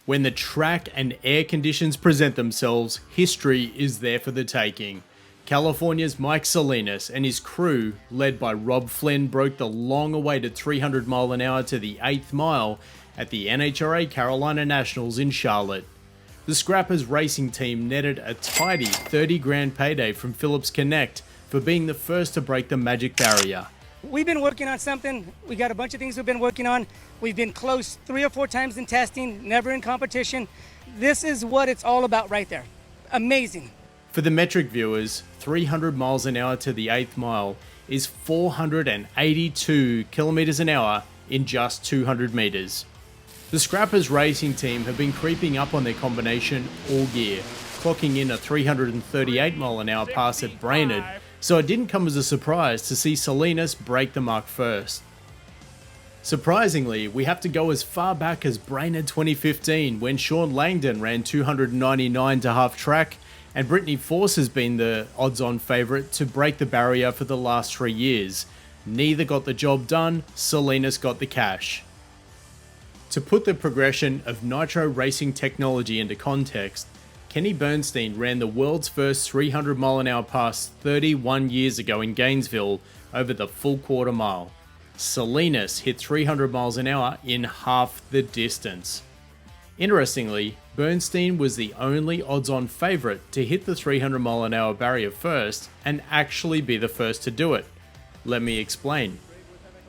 When the track and air conditions present themselves, history is there for the taking. California's Mike Salinas and his crew, led by Rob Flynn, broke the long-awaited 300 mile an hour to the 8th mile at the NHRA Carolina Nationals in Charlotte. The Scrappers racing team netted a tidy 30 grand payday from Phillips Connect for being the first to break the magic barrier. We've been working on something. We got a bunch of things we've been working on. We've been close 3 or 4 times in testing, never in competition. This is what it's all about right there. Amazing. For the metric viewers, 300 miles an hour to the 8th mile is 482 kilometers an hour in just 200 meters. The Scrappers racing team have been creeping up on their combination all year, clocking in a 338 mile an hour pass at Brainerd, so it didn't come as a surprise to see Salinas break the mark first. Surprisingly, we have to go as far back as Brainerd 2015 when Shawn Langdon ran 299 to half track, and Brittany Force has been the odds-on favourite to break the barrier for the last 3 years. Neither got the job done, Salinas got the cash. To put the progression of Nitro racing technology into context, Kenny Bernstein ran the world's first 300 mile an hour pass 31 years ago in Gainesville over the full quarter mile. Salinas hit 300 miles an hour in half the distance. Interestingly, Bernstein was the only odds-on favourite to hit the 300 mile an hour barrier first and actually be the first to do it. Let me explain.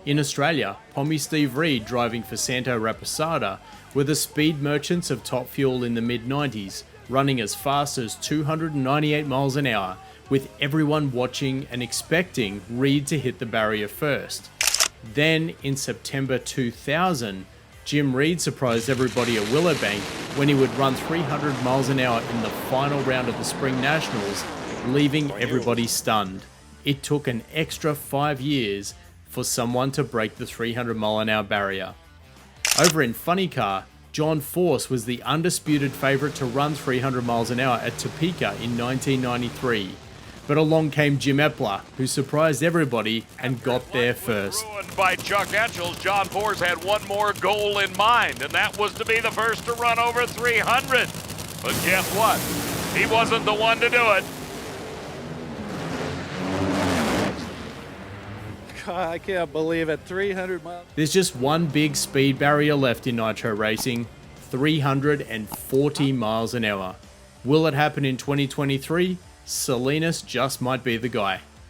In Australia, Pommy Steve Reed driving for Santo Raposada were the speed merchants of Top Fuel in the mid-90s, running as fast as 298 miles an hour, with everyone watching and expecting Reed to hit the barrier first. Then, in September 2000, Jim Reed surprised everybody at Willowbank when he would run 300 miles an hour in the final round of the Spring Nationals, leaving everybody stunned. It took an extra 5 years for someone to break the 300 mile an hour barrier. Over in Funny Car, John Force was the undisputed favourite to run 300 miles an hour at Topeka in 1993. But along came Jim Epler, who surprised everybody and got there first. Ruined by Chuck Etchels, John Force had one more goal in mind, and that was to be the first to run over 300. But guess what? He wasn't the one to do it. God, I can't believe it. 300 miles. There's just one big speed barrier left in Nitro racing, 340 miles an hour. Will it happen in 2023? Salinas just might be the guy.